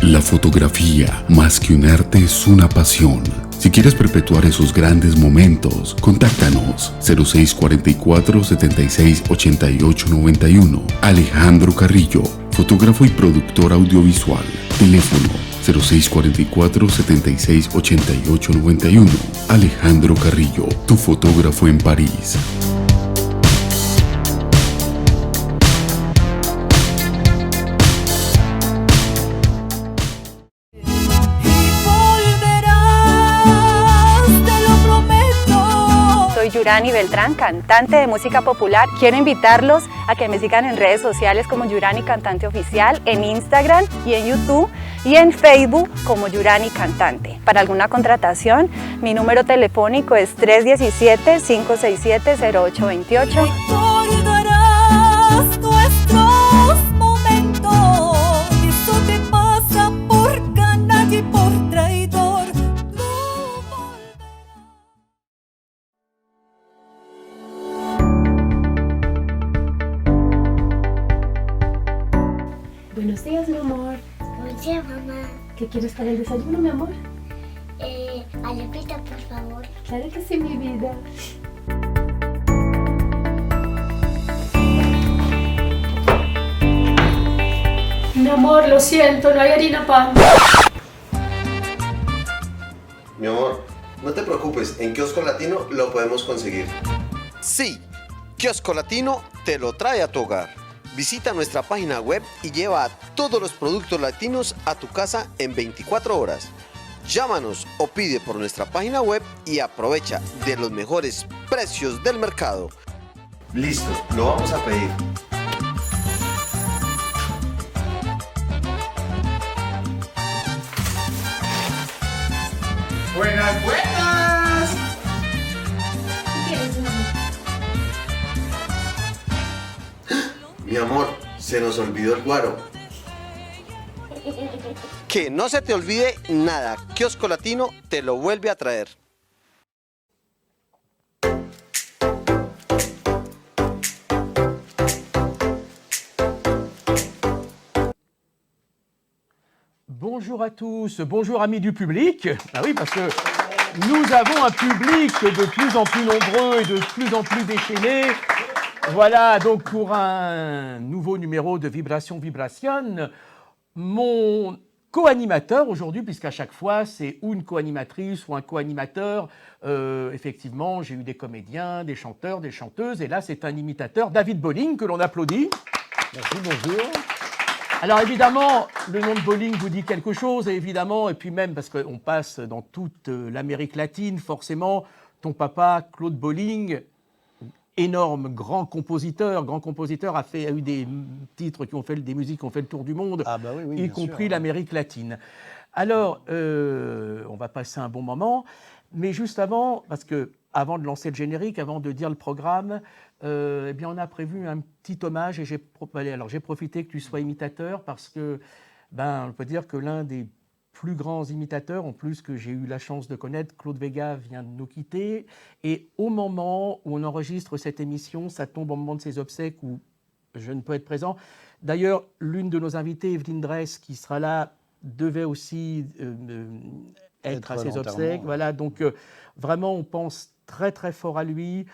La fotografía, más que un arte, es una pasión. Si quieres perpetuar esos grandes momentos, contáctanos 0644 76 88 91. Alejandro Carrillo, fotógrafo y productor audiovisual. Teléfono 0644 76 88 91. Alejandro Carrillo, tu fotógrafo en París. Soy Yurani Beltrán, cantante de música popular. Quiero invitarlos a que me sigan en redes sociales como Yurani Cantante Oficial, en Instagram y en YouTube, y en Facebook como Yurani Cantante. Para alguna contratación, mi número telefónico es 317-567-0828. Recordarás nuestros momentos, eso te pasa por canalla y por traidor. Buenos días, mi amor. Buen día, mamá. ¿Qué quieres para el desayuno, mi amor? Alepita, por favor. Claro que sí, mi vida. Mi amor, lo siento, no hay harina pan. Mi amor, no te preocupes, en Kiosco Latino lo podemos conseguir. Sí, Kiosco Latino te lo trae a tu hogar. Visita nuestra página web y lleva todos los productos latinos a tu casa en 24 horas. Llámanos o pide por nuestra página web y aprovecha de los mejores precios del mercado. Listo, lo vamos a pedir. ¡Buenas, buenas! ¿Qué quieres, mi amor? Mi amor, se nos olvidó el guaro. Que no se te olvide nada, Kiosco Latino te lo vuelve a traer. Bonjour à tous, bonjour amis du public. Ah oui, parce que nous avons un public de plus en plus nombreux et de plus en plus déchaîné. Voilà, donc pour un nouveau numéro de Vibration Vibration, mon co-animateur aujourd'hui, puisqu'à chaque fois c'est ou une co-animatrice ou un co-animateur, effectivement j'ai eu des comédiens, des chanteurs, des chanteuses, et là c'est un imitateur, David Bolling, que l'on applaudit. Merci, bonjour. Alors évidemment, le nom de Bolling vous dit quelque chose, et évidemment, et puis même parce qu'on passe dans toute l'Amérique latine, forcément, ton papa, Claude Bolling, énorme, grand compositeur a eu des titres qui ont fait des musiques qui ont fait le tour du monde, y compris l'Amérique latine. Alors, on va passer un bon moment, mais juste avant, parce que avant de lancer le générique, avant de dire le programme, eh bien, on a prévu un petit hommage, et j'ai profité que tu sois imitateur, parce que, on peut dire que l'un des plus grands imitateurs, en plus que j'ai eu la chance de connaître, Claude Vega, vient de nous quitter. Et au moment où on enregistre cette émission, ça tombe au moment de ses obsèques où je ne peux être présent. D'ailleurs, l'une de nos invitées, Evelyne Dress, qui sera là, devait aussi être à ses obsèques. Voilà, donc vraiment, on pense très très fort à lui.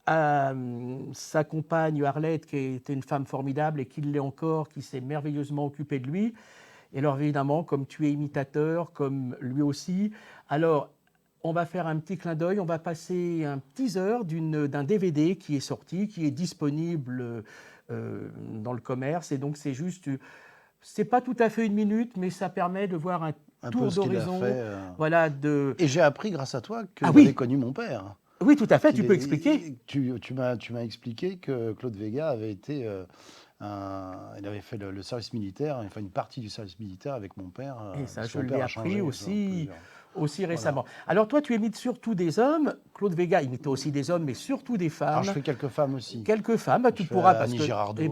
À sa compagne Arlette, qui était une femme formidable et qui l'est encore, qui s'est merveilleusement occupée de lui. Et alors évidemment, comme tu es imitateur, comme lui aussi, alors on va faire un petit clin d'œil, on va passer un teaser d'un DVD qui est sorti, qui est disponible dans le commerce, et donc c'est juste, c'est pas tout à fait une minute, mais ça permet de voir un tour d'horizon. Voilà, Et j'ai appris grâce à toi que oui. j'avais connu mon père. Oui, tout à fait, tu peux expliquer. Tu m'as expliqué que Claude Vega avait été... il avait fait le service militaire, enfin une partie du service militaire avec mon père. Et ça, je l'ai appris aussi récemment. Voilà. Alors toi, tu imites surtout des hommes. Claude Vega imitait aussi des hommes, mais surtout des femmes. Alors je fais quelques femmes aussi. Quelques femmes, tu pourras, parce que Girardot,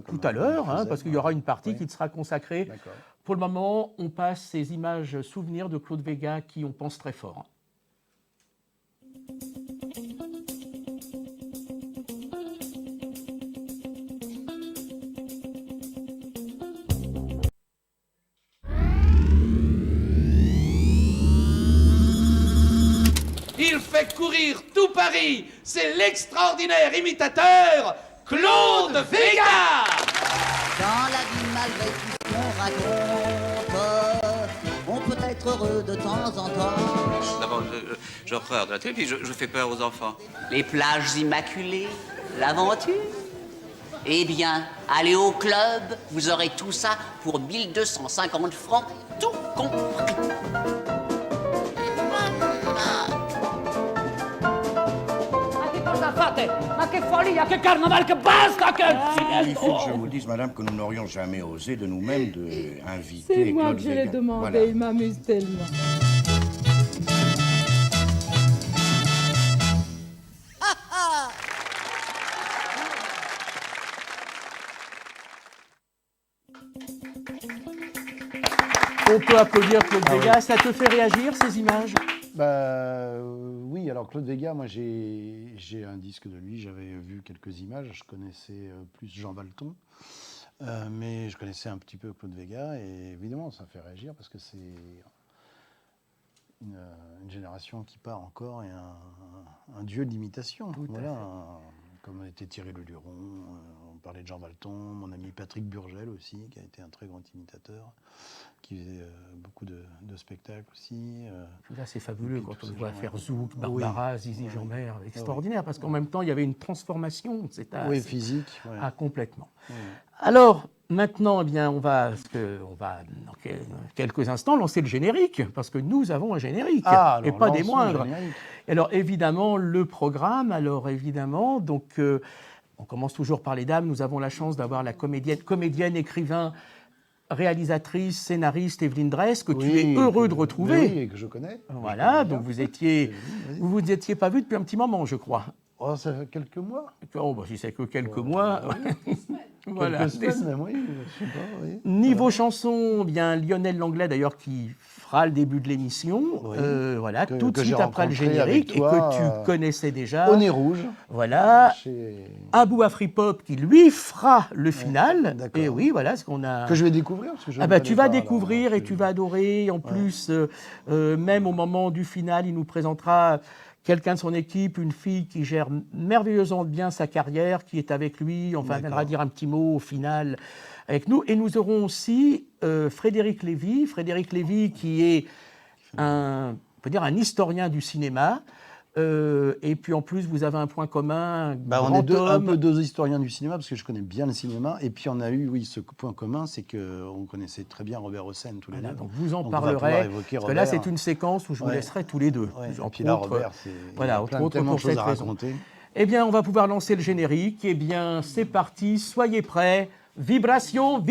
tout à l'heure, parce qu'il y aura une partie qui te sera consacrée. Pour le moment, on passe ces images souvenirs de Claude Vega qui on pense très fort. fait courir tout Paris, c'est l'extraordinaire imitateur Claude Vega. Dans la vie, malgré tout ce qu'on raconte, on peut être heureux de temps en temps. D'abord, j'ai horreur de la télé, puis je fais peur aux enfants. Les plages immaculées, l'aventure. Eh bien, allez au club, vous aurez tout ça pour 1250 francs, tout compris. Ma che follia, che carnaval, che basta, che... Il faut que je vous dise, madame, que nous n'aurions jamais osé de nous-mêmes inviter C'est moi Claude que je l'ai Vega. demandé, Voilà. il m'amuse tellement. On peut applaudir Claude Vega. Ça te fait réagir, ces images? Oui, alors Claude Vega, moi j'ai un disque de lui, j'avais vu quelques images, je connaissais plus Jean Valton, mais je connaissais un petit peu Claude Vega, et évidemment ça fait réagir parce que c'est une génération qui part encore et un dieu d'imitation. Voilà, comme était Thierry Leluron, on parlait de Jean Valton, mon ami Patrick Burgel aussi, qui a été un très grand imitateur, qui faisait beaucoup de spectacles aussi. Là, c'est fabuleux quand on le voit faire Zouk, Oui. Barbara, Zizi Jeanmaire, extraordinaire, parce qu'en même temps, il y avait une transformation de cet âge. Oui, physique. Ouais. Ah, complètement. Ouais. Alors, maintenant, eh bien, on va dans quelques instants lancer le générique, parce que nous avons un générique, et pas des moindres. Alors, évidemment, le programme, donc, on commence toujours par les dames. Nous avons la chance d'avoir la comédienne, écrivain, réalisatrice, scénariste Evelyne Dress, que tu es heureux de retrouver. Oui, que je connais. Voilà, donc vous vous étiez pas vu depuis un petit moment, je crois. Oh, ça fait quelques mois. Oh, bah, si c'est que quelques mois. Voilà. Quelques semaines même, oui. Je sais pas, oui. Niveau chanson, bien Lionel Langlais d'ailleurs qui fera le début de l'émission, voilà, tout de suite après le générique, et que tu connaissais déjà. Au nez rouge. Voilà. Abou Afripop qui lui fera le final. Et oui, voilà ce qu'on a. Que je vais découvrir. Parce que je ah bah, tu vas découvrir et tu vas adorer. En plus, même au moment du final, il nous présentera quelqu'un de son équipe, une fille qui gère merveilleusement bien sa carrière, qui est avec lui. Enfin, viendra dire un petit mot au final avec nous. Et nous aurons aussi Frédéric Lévy qui est on peut dire un historien du cinéma. Et puis en plus, vous avez un point commun. On est un peu deux historiens du cinéma, parce que je connais bien le cinéma. Et puis on a eu, ce point commun, c'est qu'on connaissait très bien Robert Hossein tous les deux. Donc vous en parlerez. Parce que là, c'est une séquence où je vous laisserai tous les deux. Et puis là, Robert, c'est entre autres tellement de pour choses cette à raison. raconter. Eh bien, on va pouvoir lancer le générique. Eh bien, c'est parti. Soyez prêts. Vibration.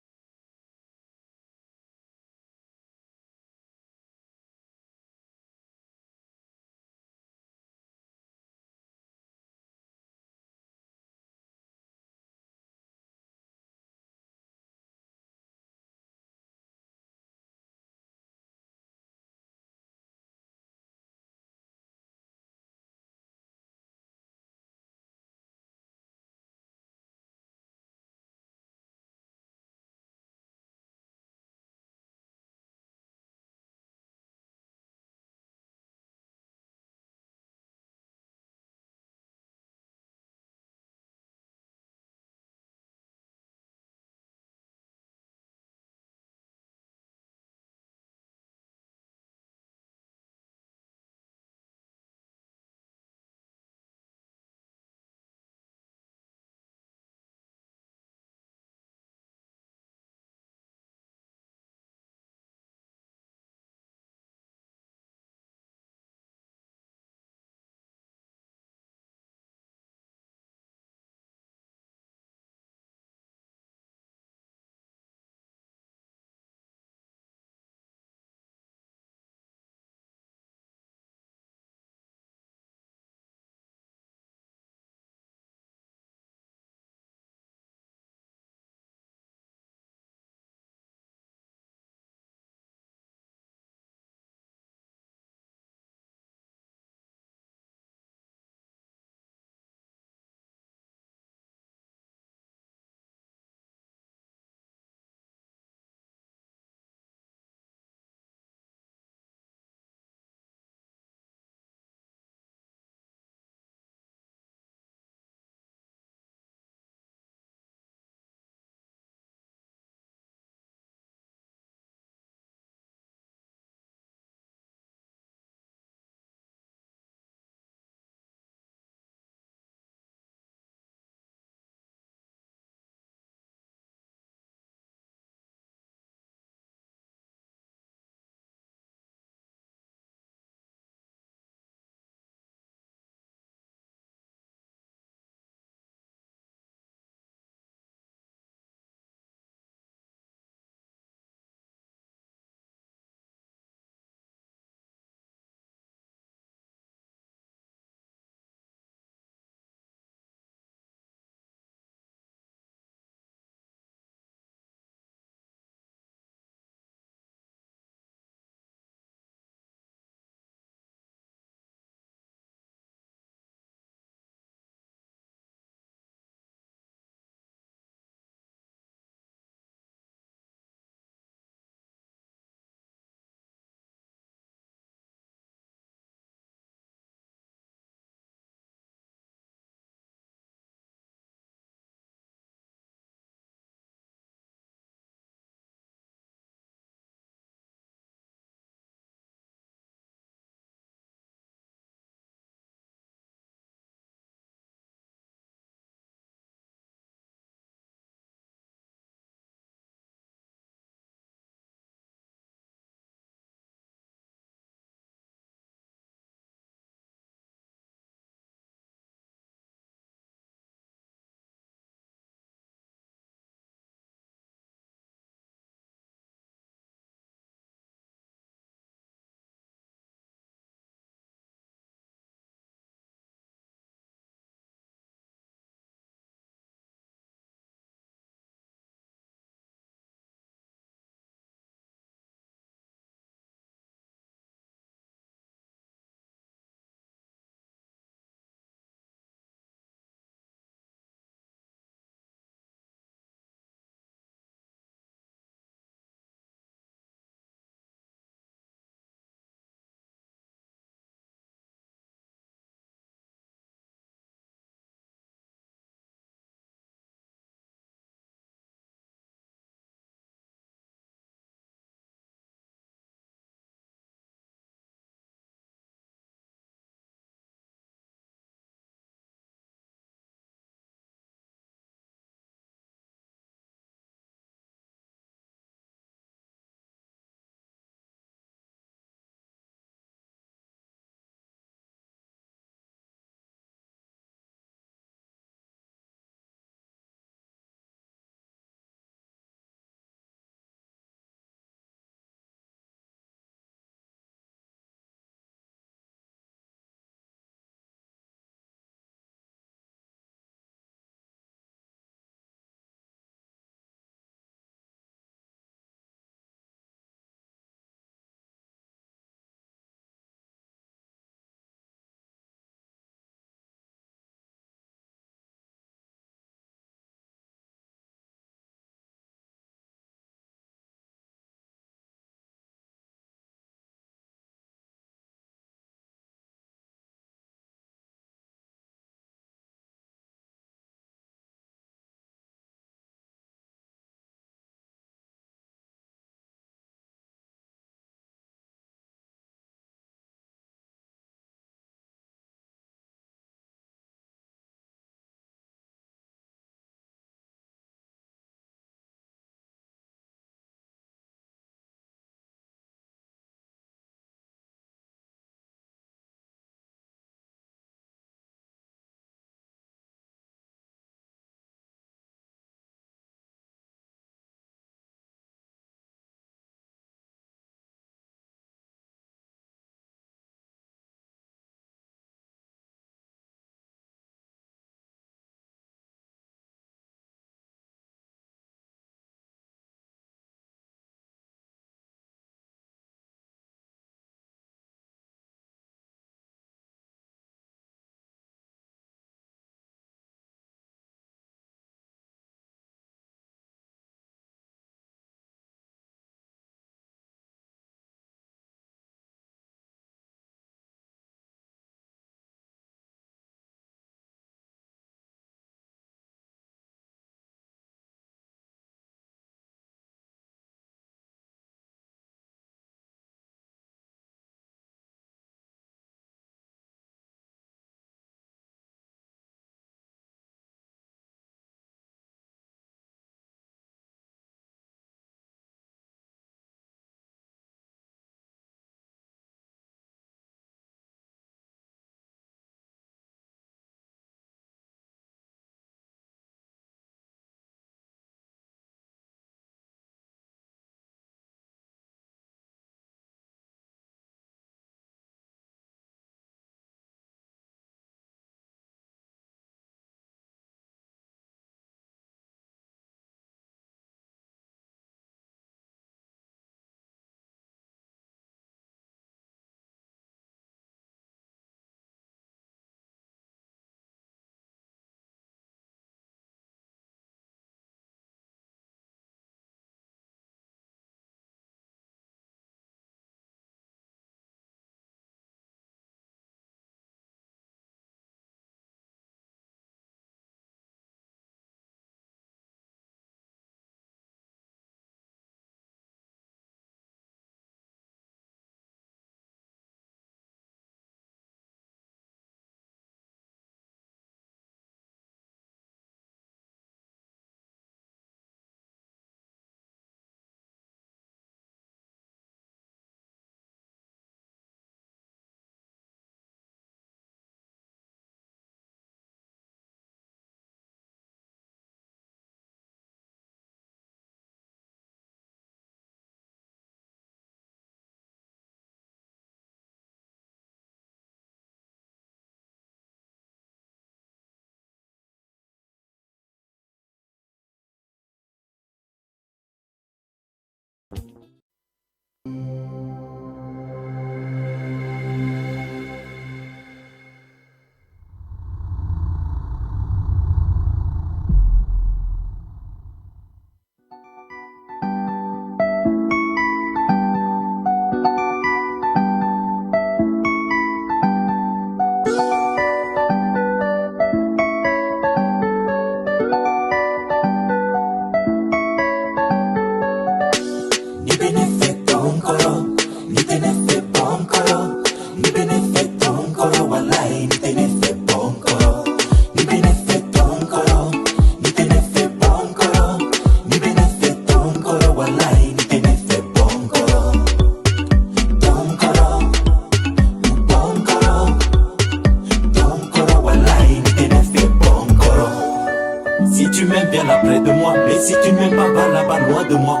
Si tu m'aimes, viens là près de moi. Mais si tu ne m'aimes pas, va là-bas loin de moi.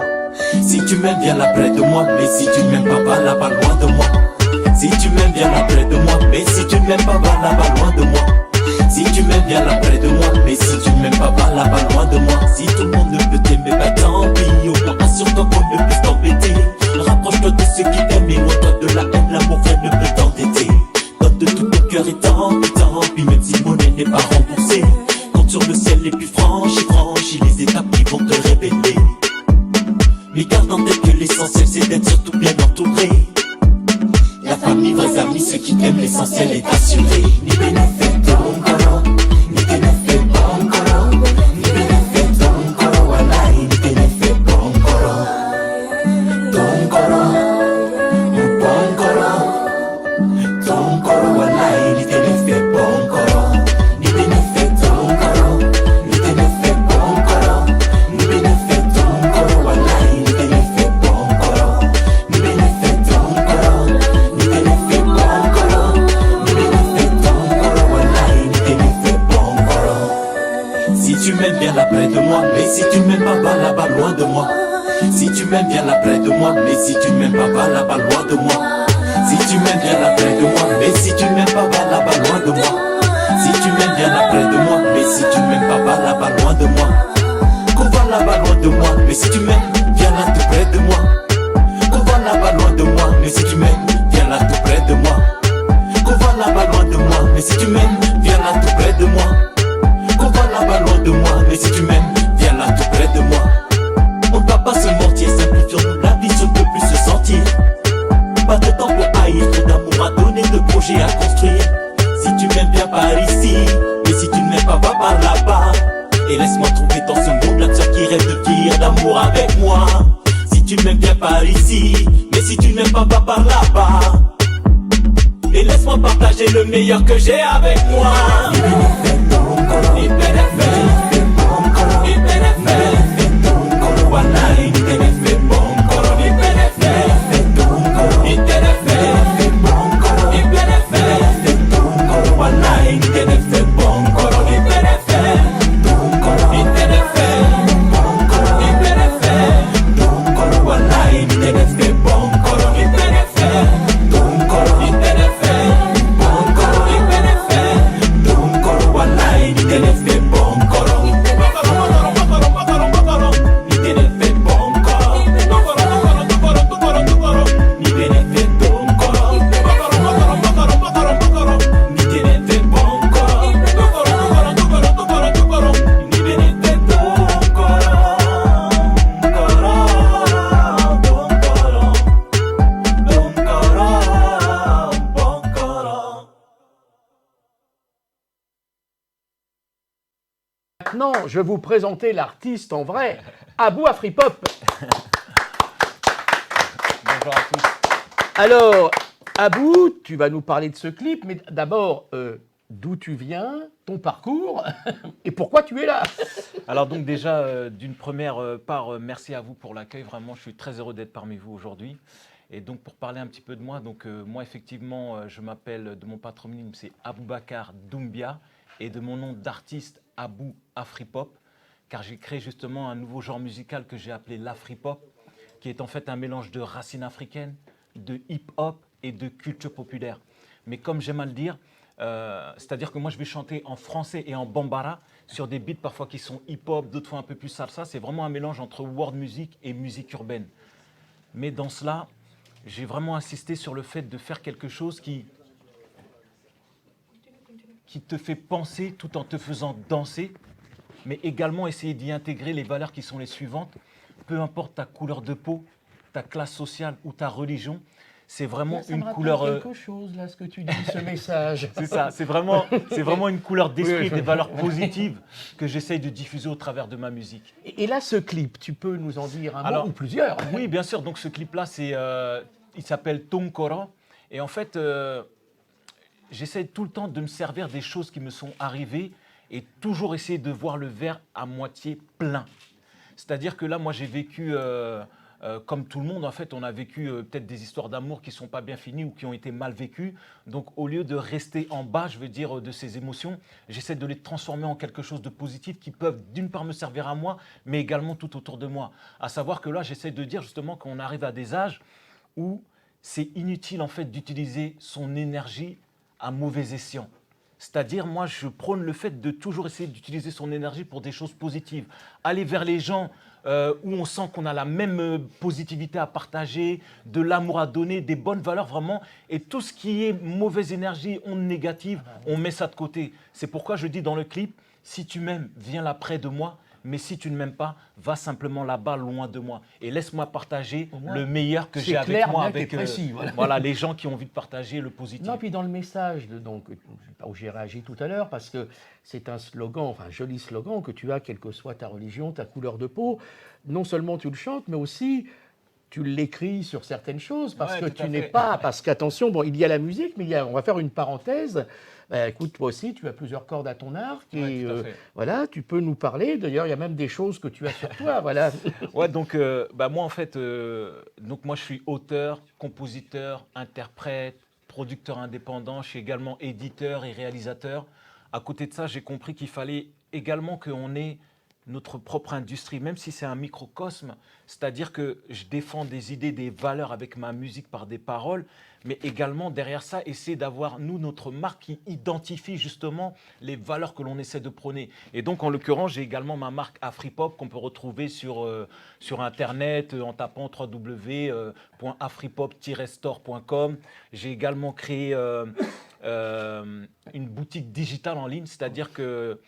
Si tu m'aimes, viens là près de moi. Mais si tu ne m'aimes pas, va là-bas loin de moi. Si tu m'aimes, viens là près de moi. Mais si tu ne m'aimes pas, va là-bas loin de moi. Si tu m'aimes, viens là près de moi. Mais si tu ne m'aimes pas, va là-bas loin de moi. Si tout le monde ne peut t'aimer, bah tant pis. Au moins assure-toi qu'on ne puisse t'embêter. Rapproche-toi de ceux qui t'aiment et loin-toi de la haine. L'amour vrai ne peut t'entêter. Donne de tout ton cœur et tant pis. Même si monnaie n'est pas remboursée. Compte sur le ciel et puis franchis les étapes qui vont te révéler. Mais garde en tête que l'essentiel c'est d'être surtout bien entouré. La famille, vrais amis, ceux qui t'aiment, l'essentiel est assuré. Ni bénéfice d'ongoro, ni bénéfice d'ongoro, ni bénéfice d'ongoro, walai, ni bénéfice d'ongoro, d'ongoro, d'ongoro, d'ongoro, walai, ni bénéfice d'ongoro, ni bénéfice d'ongoro, ni bénéfice d'ongoro, ni bénéfice d'ongoro, walai, ni bénéfice d'ongoro, ni bénéfice d'ongoro. Si tu m'aimes, viens là près de moi. Mais si tu ne m'aimes pas, va là-bas loin de moi. Si tu m'aimes, viens là près de moi. Mais si tu ne m'aimes pas, va là-bas loin de moi. Si tu m'aimes, viens là près de moi. Mais si tu ne m'aimes pas, va là-bas loin de moi. Si tu m'aimes, viens là près de moi. Mais si tu ne m'aimes pas, va là-bas loin de moi. Qu'on va là-bas loin de moi. Mais si tu m'aimes, viens là tout près de moi. Qu'on va là-bas loin de moi. Mais si tu m'aimes, viens là tout près de moi. Qu'on va là-bas loin de moi. Mais si tu m'aimes, viens là tout près de moi. Qu'on va là-bas loin de moi. Mais si tu m'aimes, viens là tout près de moi. On ne va pas se mentir, simplifions-nous la vie, si on ne peut plus se sentir. Pas de temps pour haïr, trop d'amour à donner, de projets à construire. Si tu m'aimes, viens par ici. Mais si tu ne m'aimes pas, va par là-bas. Et laisse-moi trouver dans ce monde la sœur qui rêve de vivre d'amour avec moi. Si tu m'aimes, viens par ici. Mais si tu ne m'aimes pas, va par là-bas. Et laisse-moi partager le meilleur que j'ai avec moi. Maintenant, je vais vous présenter l'artiste en vrai, Abou Afripop. Bonjour à tous. Alors, Abou, tu vas nous parler de ce clip, mais d'abord, d'où tu viens, ton parcours, et pourquoi tu es là? Alors donc déjà, d'une première part, merci à vous pour l'accueil. Vraiment, je suis très heureux d'être parmi vous aujourd'hui. Et donc, pour parler un petit peu de moi, donc moi, effectivement, je m'appelle, de mon patronyme, c'est Aboubacar Doumbia, et de mon nom d'artiste, Abou Afripop, car j'ai créé justement un nouveau genre musical que j'ai appelé l'Afripop, qui est en fait un mélange de racines africaines, de hip-hop et de culture populaire. Mais comme j'aime à le dire, c'est-à-dire que moi je vais chanter en français et en bambara sur des beats parfois qui sont hip-hop, d'autres fois un peu plus salsa. C'est vraiment un mélange entre world music et musique urbaine. Mais dans cela, j'ai vraiment insisté sur le fait de faire quelque chose qui te fait penser tout en te faisant danser, mais également essayer d'y intégrer les valeurs qui sont les suivantes. Peu importe ta couleur de peau, ta classe sociale ou ta religion, c'est vraiment ça une me rappelle couleur... quelque chose, là, ce que tu dis, ce message. C'est ça, c'est vraiment une couleur d'esprit, Oui, des valeurs positives que j'essaye de diffuser au travers de ma musique. Et là, ce clip, tu peux nous en dire un mot ou plusieurs? Oui, bien sûr. Donc ce clip-là, il s'appelle Tonkoro. Et en fait, j'essaie tout le temps de me servir des choses qui me sont arrivées et toujours essayer de voir le verre à moitié plein. C'est-à-dire que là, moi, j'ai vécu... comme tout le monde, en fait, on a vécu peut-être des histoires d'amour qui ne sont pas bien finies ou qui ont été mal vécues. Donc, au lieu de rester en bas, je veux dire, de ces émotions, j'essaie de les transformer en quelque chose de positif qui peuvent, d'une part, me servir à moi, mais également tout autour de moi. À savoir que là, j'essaie de dire justement qu'on arrive à des âges où c'est inutile, en fait, d'utiliser son énergie à mauvais escient. C'est-à-dire, moi, je prône le fait de toujours essayer d'utiliser son énergie pour des choses positives. Aller vers les gens où on sent qu'on a la même positivité à partager, de l'amour à donner, des bonnes valeurs vraiment. Et tout ce qui est mauvaise énergie, onde négative, on met ça de côté. C'est pourquoi je dis dans le clip, si tu m'aimes, viens là près de moi. Mais si tu ne m'aimes pas, va simplement là-bas, loin de moi. Et laisse-moi partager le meilleur que j'ai avec moi, avec précis, voilà, les gens qui ont envie de partager le positif. Non, puis dans le message où j'ai réagi tout à l'heure, parce que c'est un slogan, enfin un joli slogan que tu as, quelle que soit ta religion, ta couleur de peau. Non seulement tu le chantes, mais aussi tu l'écris sur certaines choses, parce que tu n'es pas... Parce qu'attention, bon, il y a la musique, mais on va faire une parenthèse. Écoute, toi aussi, tu as plusieurs cordes à ton arc et voilà, tu peux nous parler. D'ailleurs, il y a même des choses que tu as sur toi, voilà. Ouais, donc moi en fait, moi je suis auteur, compositeur, interprète, producteur indépendant. Je suis également éditeur et réalisateur. À côté de ça, j'ai compris qu'il fallait également qu'on ait notre propre industrie, même si c'est un microcosme, c'est-à-dire que je défends des idées, des valeurs avec ma musique par des paroles, mais également derrière ça, essayer d'avoir, nous, notre marque qui identifie justement les valeurs que l'on essaie de prôner. Et donc, en l'occurrence, j'ai également ma marque Afripop qu'on peut retrouver sur Internet en tapant www.afripop-store.com. J'ai également créé une boutique digitale en ligne, c'est-à-dire que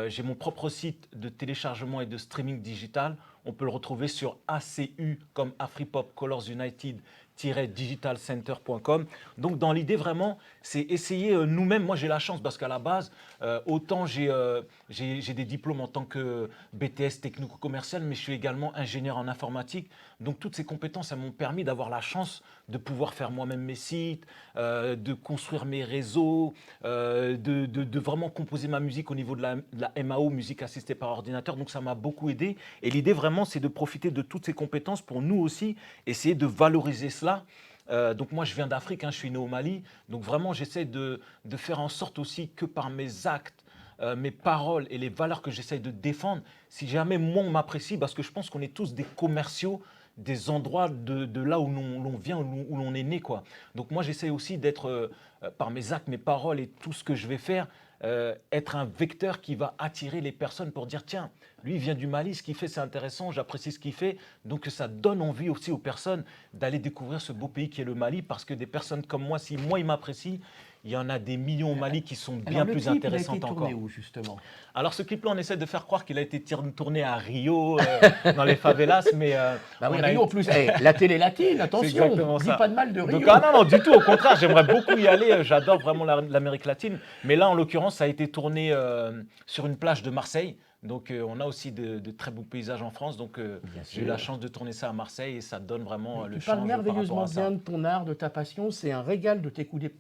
j'ai mon propre site de téléchargement et de streaming digital. On peut le retrouver sur ACU comme Afripop Colors United digitalcenter.com. Donc dans l'idée vraiment, c'est essayer nous-mêmes. Moi j'ai la chance parce qu'à la base, autant j'ai des diplômes en tant que BTS technico-commercial, mais je suis également ingénieur en informatique. Donc toutes ces compétences, elles m'ont permis d'avoir la chance de pouvoir faire moi-même mes sites, de construire mes réseaux, de vraiment composer ma musique au niveau de la MAO, musique assistée par ordinateur. Donc ça m'a beaucoup aidé. Et l'idée vraiment, c'est de profiter de toutes ces compétences pour nous aussi essayer de valoriser cela. Donc moi je viens d'Afrique, je suis né au Mali, donc vraiment j'essaie de faire en sorte aussi que par mes actes, mes paroles et les valeurs que j'essaie de défendre, si jamais moi on m'apprécie, parce que je pense qu'on est tous des commerciaux des endroits de là où l'on vient, où l'on est né, quoi. Donc moi j'essaie aussi d'être, par mes actes, mes paroles et tout ce que je vais faire, être un vecteur qui va attirer les personnes pour dire tiens, lui il vient du Mali, ce qu'il fait c'est intéressant, j'apprécie ce qu'il fait, donc ça donne envie aussi aux personnes d'aller découvrir ce beau pays qui est le Mali, parce que des personnes comme moi, si moi ils m'apprécient, il y en a des millions au Mali qui sont bien plus intéressantes encore. Où, justement? Alors ce clip-là, on essaie de faire croire qu'il a été tourné à Rio, dans les favelas, mais... Rio en plus, la télé latine, attention, dis pas de mal de Rio. Donc, non, du tout, au contraire, j'aimerais beaucoup y aller, j'adore vraiment l'Amérique latine, mais là, en l'occurrence, ça a été tourné sur une plage de Marseille. Donc on a aussi de très beaux paysages en France, donc j'ai eu la chance de tourner ça à Marseille et ça donne vraiment le change. Tu parles merveilleusement bien de ton art, de ta passion, c'est un régal de t'écouter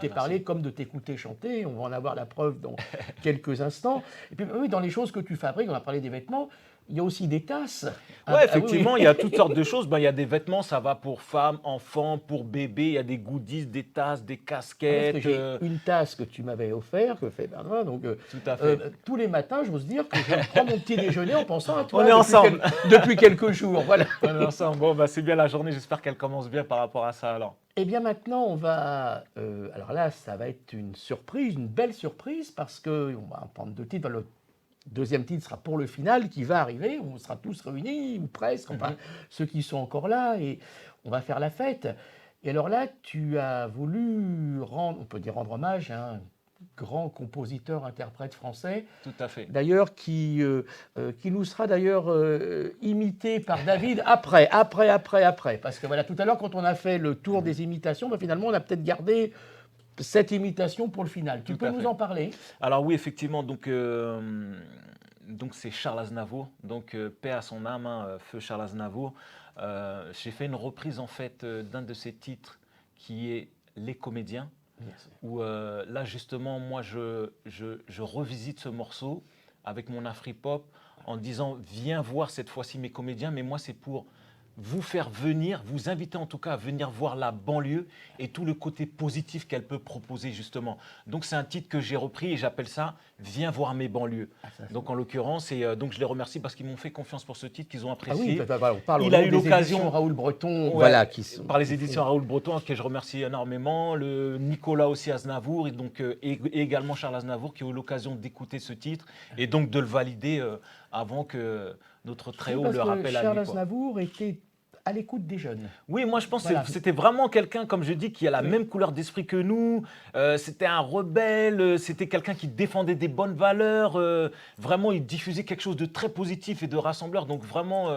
parler comme de t'écouter chanter, on va en avoir la preuve dans quelques instants. Et puis oui, dans les choses que tu fabriques, on a parlé des vêtements, il y a aussi des tasses. Oui, effectivement, il y a toutes sortes de choses. Il y a des vêtements, ça va pour femmes, enfants, pour bébés. Il y a des goodies, des tasses, des casquettes. J'ai une tasse que tu m'avais offerte, que fait Bernard. Donc, tout à fait. Tous les matins, j'ose dire que je prends mon petit déjeuner en pensant à toi. On est ensemble. Depuis quelques jours. Voilà. On est ensemble. Bon, c'est bien la journée. J'espère qu'elle commence bien par rapport à ça alors. Eh bien maintenant, on va... alors là, ça va être une surprise, une belle surprise, parce qu'on va prendre deux titres. deuxième titre sera pour le final qui va arriver. On sera tous réunis, ou presque, enfin, ceux qui sont encore là, et on va faire la fête. Et alors là, tu as voulu rendre, on peut dire rendre hommage à un grand compositeur, interprète français. Tout à fait. D'ailleurs, qui nous sera d'ailleurs imité par David après. Parce que voilà, tout à l'heure, quand on a fait le tour des imitations, finalement, on a peut-être gardé cette imitation pour le final. Tu peux nous en parler? Alors oui, effectivement, donc c'est Charles Aznavour, donc paix à son âme, feu Charles Aznavour. J'ai fait une reprise en fait d'un de ses titres qui est Les Comédiens, où là justement moi je revisite ce morceau avec mon Afri-pop en disant viens voir cette fois-ci mes comédiens, mais moi c'est pour vous faire venir, vous inviter en tout cas à venir voir la banlieue et tout le côté positif qu'elle peut proposer justement. Donc c'est un titre que j'ai repris et j'appelle ça « Viens voir mes banlieues ». Donc en l'occurrence, et donc je les remercie parce qu'ils m'ont fait confiance pour ce titre, qu'ils ont apprécié. On parle Il a eu l'occasion, Raoul Breton, par les éditions Raoul Breton, que je remercie énormément, le Nicolas aussi Aznavour, et donc et également Charles Aznavour qui a eu l'occasion d'écouter ce titre et donc de le valider avant que notre très haut le rappelle à lui. Charles Aznavour était à l'écoute des jeunes. Oui, moi je pense que c'était vraiment quelqu'un, comme je dis, qui a la même couleur d'esprit que nous. C'était un rebelle, c'était quelqu'un qui défendait des bonnes valeurs. Vraiment, il diffusait quelque chose de très positif et de rassembleur. Donc vraiment,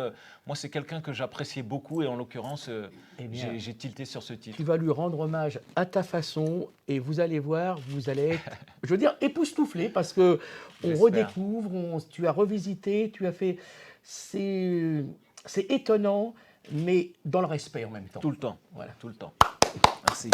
moi c'est quelqu'un que j'appréciais beaucoup et en l'occurrence, j'ai tilté sur ce titre. Tu vas lui rendre hommage à ta façon et vous allez voir, vous allez être, je veux dire, époustouflé parce que on redécouvre, tu as revisité, tu as fait... C'est étonnant, mais dans le respect en même temps. Tout le temps, voilà, tout le temps. Merci.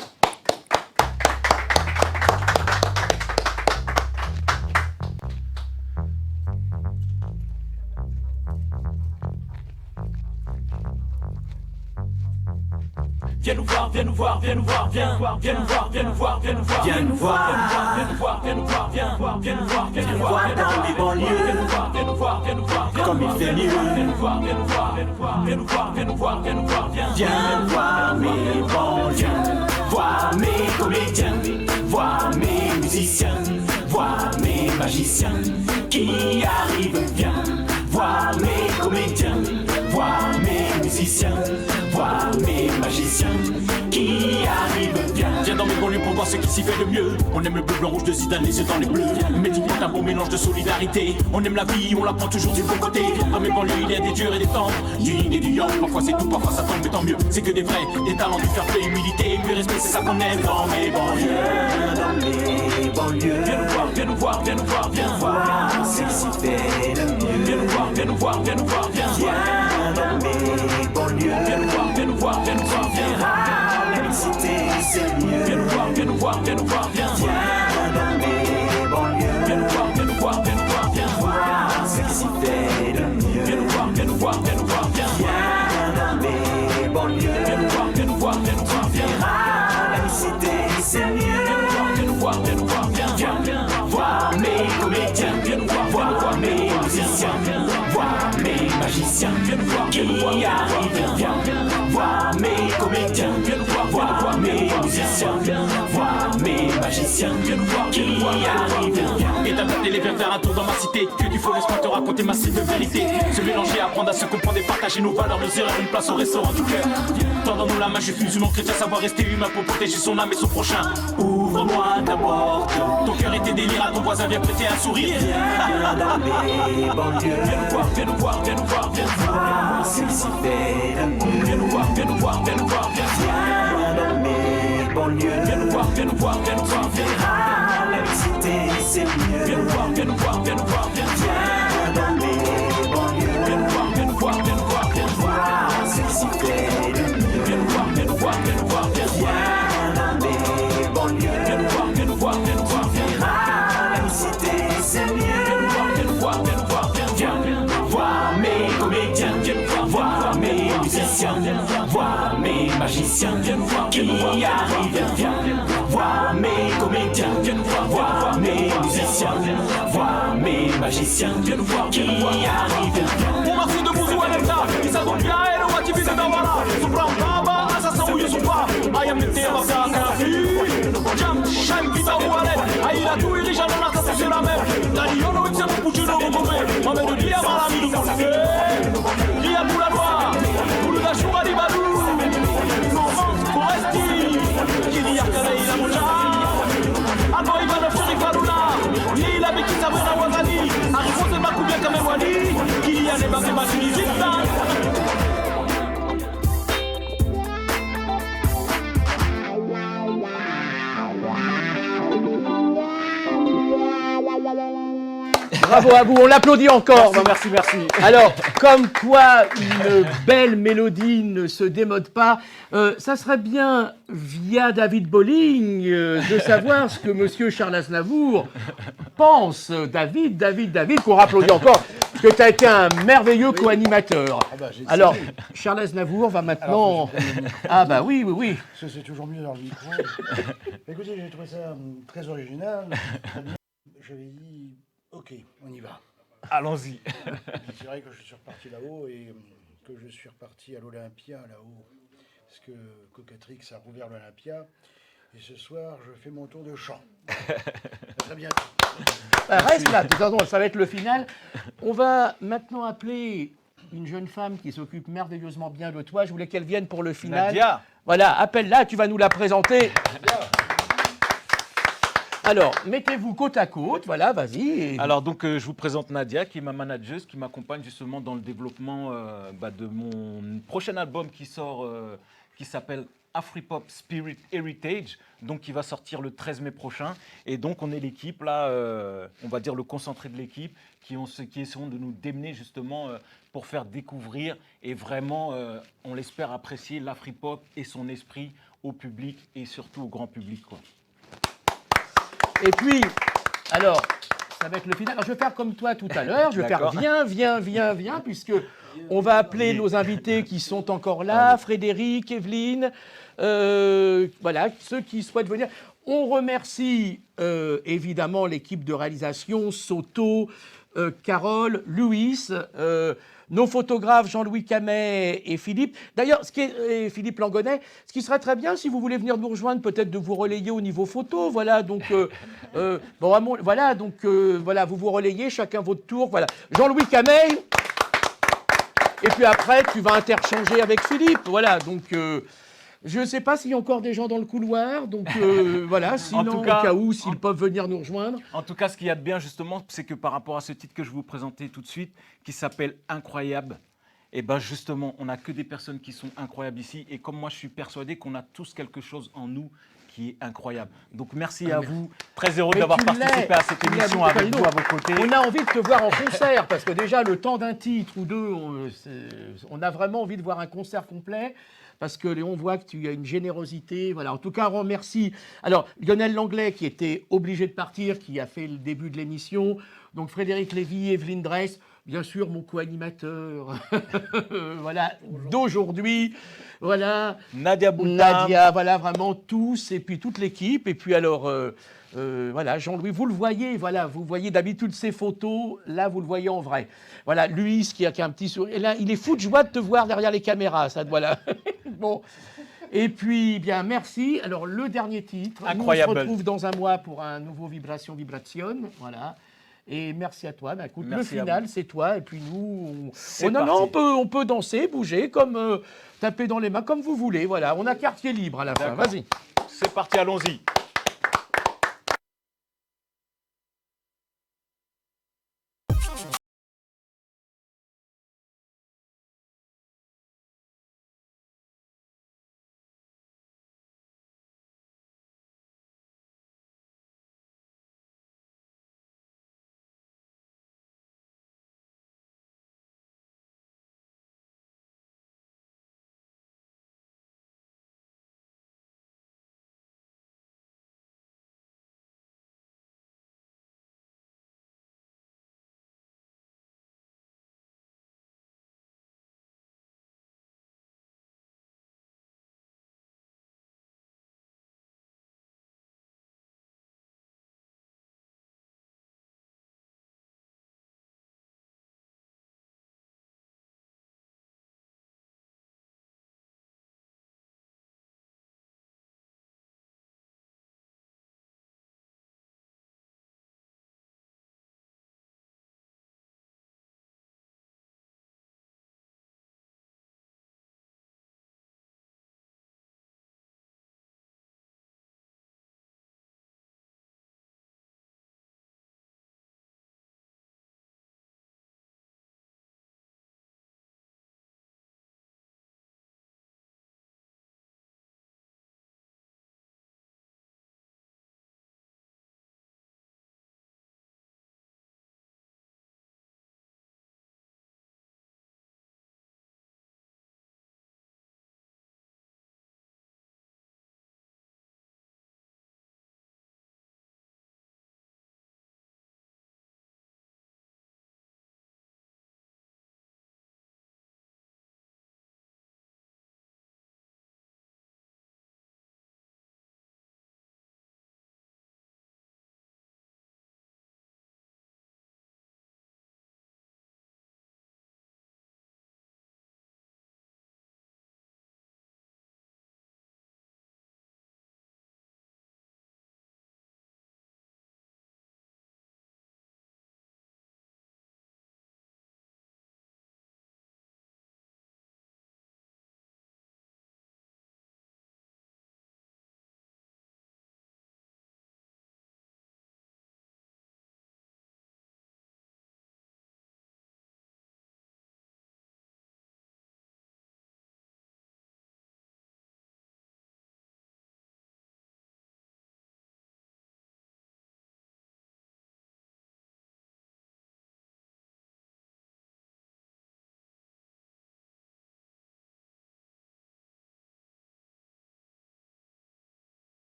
Viens nous voir, viens nous voir, viens nous voir, viens nous voir, viens nous voir, viens nous voir, viens nous voir, viens nous voir, viens nous voir, viens nous voir, viens nous voir, viens nous voir dans les banlieues, viens nous voir, viens nous voir, viens nous voir, comme il fait mieux, viens nous voir, viens nous voir, viens nous voir, viens nous voir, viens nous voir, viens voir mes banlieues, voir mes comédiens, voir mes musiciens, voir mes magiciens qui arrivent, viens voir mes comédiens, voir mes musiciens, voir mes magiciens qui arrivent, viens dans mes banlieues pour voir ce qui s'y fait le mieux. On aime le bleu, blanc, rouge de Zidane, les yeux dans les bleus. Médicament, un bon mélange de solidarité. On aime la vie, on la prend toujours du bon côté. Dans mes banlieues, il y a des durs et des tendres, du yin et du yang. Parfois c'est tout, parfois ça tombe, mais tant mieux. C'est que des vrais, des talents, du fair play, humilité, du respect, c'est ça qu'on aime dans mes banlieues. Dans mes banlieues, viens nous voir, viens nous voir, viens nous voir, viens voir ce qui s'y fait le mieux. Viens nous voir, viens nous voir, viens nous voir, viens dans mes banlieues. Viens nous voir, viens nous voir, viens nous voir, viens la mixité, c'est mieux. Viens nous voir, viens nous voir, viens nous voir, viens dans mes banlieues. Viens nous voir, viens nous voir, viens nous voir, viens voir ce qui s'y fait le mieux. Viens nous voir, viens nous voir, viens nous voir, viens dans mes banlieues. Viens nous voir, viens nous voir, viens nous voir, viens la mixité, c'est mieux. Viens nous voir, viens nous voir, viens voir mes comédiens. Viens nous voir mes musiciens, voir mes magiciens qui arrivent, viens voir mes comédiens, voir mes musiciens, voir mes magiciens qui arrivent. Et d'adapter les vers faire un tour dans ma cité, que du faux laisse-moi te raconter ma de vérité. Se mélanger, apprendre à se comprendre et partager nos valeurs, nos erreurs, une place au restaurant du cœur. Tendons-nous la main, je suis musulman chrétien, savoir rester humain pour protéger son âme et son prochain. Ouvre-moi ta porte, ton cœur et tes délires, à ton voisin viens prêter un sourire. Viens dans mes banlieues, viens nous voir, viens nous voir, viens nous voir, viens voir ce qui s'y fait le mieux. Viens nous voir, viens nous voir, viens nous voir, viens dans mes banlieues. Viens nous voir, viens nous voir, viens nous voir, viens la mixité, c'est mieux. Viens nous voir, viens nous voir, viens nous voir, viens dans mes banlieues. Viens nous voir, viens nous voir, viens nous voir, viens voir ce qui s'y fait le mieux. Viens nous voir, viens nous voir, viens nous voir, viens dans mes banlieues. Viens nous voir, viens nous voir, viens nous voir, viens la mixité, c'est mieux. Viens nous voir, viens nous voir, viens nous voir, viens voir mes comédiens, voir mes musiciens, voir mes magiciens qui arrivent, viens voir mes comédiens, voir mes musiciens, voir mes magiciens qui arrivent. Pour ma fille de Bouzou, elle est là, qui s'adoubia, elle est wati vide d'Avara, Soubra Mbaba, assassin ou Yusufa, Ayam Nete, Baka, Karafi, Jam, Sham, Pita ou Alep, Aïla, tout, Irija, Nonata, c'est la mer, Dali, Yono, Ipsen, Pouchino, Bombé. Bravo à vous, on l'applaudit encore. Merci, merci. Alors, comme quoi une belle mélodie ne se démode pas, ça serait bien, via David Bolling, de savoir ce que monsieur Charles Aznavour pense. David, qu'on applaudit encore, parce que tu as été un merveilleux co-animateur. Alors, Charles Aznavour va maintenant... Ah bah oui. C'est toujours mieux dans le micro. Écoutez, j'ai trouvé ça très original. Très bien. J'avais dit, ok, on y va. Allons-y. C'est vrai que je suis reparti là-haut et que je suis reparti à l'Olympia là-haut. Parce que Cocatrix a rouvert l'Olympia. Et ce soir, je fais mon tour de chant. À très bientôt. Reste là, de toute façon, ça va être le final. On va maintenant appeler une jeune femme qui s'occupe merveilleusement bien de toi. Je voulais qu'elle vienne pour le final. Nadia. Voilà, appelle-la, tu vas nous la présenter. Alors, mettez-vous côte à côte, voilà, vas-y. Alors, donc, je vous présente Nadia, qui est ma manageuse, qui m'accompagne justement dans le développement de mon prochain album qui sort, qui s'appelle Afripop Spirit Heritage, donc qui va sortir le 13 mai prochain. Et donc, on est l'équipe, là, on va dire le concentré de l'équipe, qui essaieront de nous démener justement pour faire découvrir et vraiment, on l'espère, apprécier l'Afripop et son esprit au public et surtout au grand public, quoi. Et puis, alors, ça va être le final. Alors, je vais faire comme toi tout à l'heure. Je vais faire viens, puisque on va appeler nos invités qui sont encore là, Frédéric, Evelyne, voilà, ceux qui souhaitent venir. On remercie évidemment l'équipe de réalisation, Soto, Carole, Louis, nos photographes Jean-Louis Camet et Philippe. D'ailleurs, et Philippe Langonnet, ce qui serait très bien, si vous voulez venir nous rejoindre, peut-être de vous relayer au niveau photo. Voilà, donc, voilà, vous vous relayez chacun votre tour. Voilà, Jean-Louis Camet. Et puis après, tu vas interchanger avec Philippe. Voilà, donc. Je ne sais pas s'il y a encore des gens dans le couloir, donc voilà, sinon, au cas où, s'ils peuvent venir nous rejoindre. En tout cas, ce qu'il y a de bien, justement, c'est que par rapport à ce titre que je vais vous présenter tout de suite, qui s'appelle Incroyable, et bien justement, on n'a que des personnes qui sont incroyables ici, et comme moi, je suis persuadé qu'on a tous quelque chose en nous qui est incroyable. Donc merci à vous, très heureux d'avoir participé à cette émission avec vous à vos côtés. On a envie de te voir en concert, parce que déjà, le temps d'un titre ou deux, on a vraiment envie de voir un concert complet. Parce que on voit que tu as une générosité. Voilà. En tout cas, on remercie. Alors, Lionel Langlais, qui était obligé de partir, qui a fait le début de l'émission. Donc, Frédéric Lévy, Evelyne Dress, bien sûr, mon co-animateur voilà, d'aujourd'hui. Voilà. Nadia Boutam. Nadia, voilà, vraiment tous. Et puis, toute l'équipe. Et puis, alors, voilà, Jean-Louis, vous le voyez. Voilà, vous voyez d'habitude ces photos. Là, vous le voyez en vrai. Voilà, Louis, qui a un petit sourire. Et là, il est fou de joie de te voir derrière les caméras. Ça, voilà. Bon, et puis, bien, merci. Alors, le dernier titre. Incroyable. Nous, on se retrouve dans un mois pour un nouveau Vibration. Voilà. Et merci à toi. Bah, écoute, merci, le final, c'est toi. Et puis nous, on peut danser, bouger, comme taper dans les mains, comme vous voulez. Voilà, on a quartier libre à la fin. Vas-y. C'est parti, allons-y.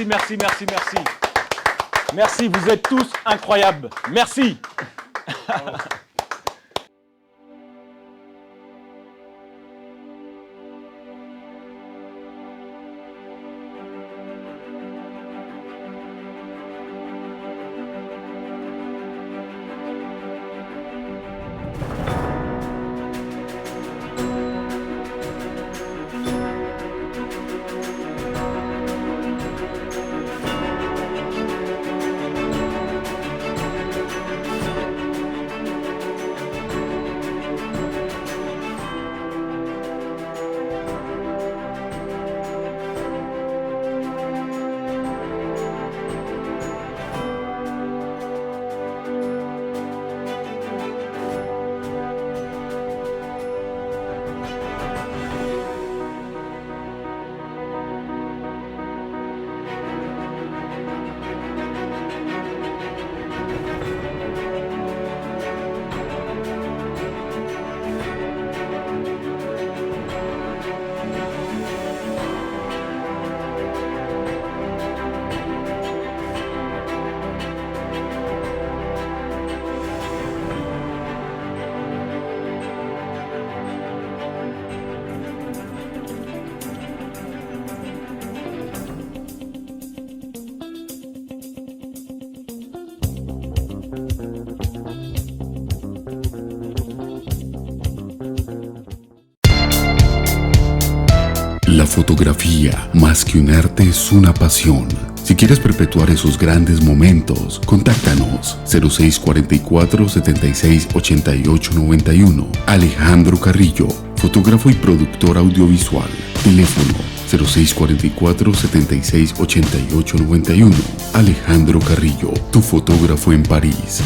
Merci. Merci, vous êtes tous incroyables. Merci. La fotografía, más que un arte, es una pasión. Si quieres perpetuar esos grandes momentos, contáctanos 0644 76 88 91. Alejandro Carrillo, fotógrafo y productor audiovisual. Teléfono 0644 76 88 91. Alejandro Carrillo, tu fotógrafo en París.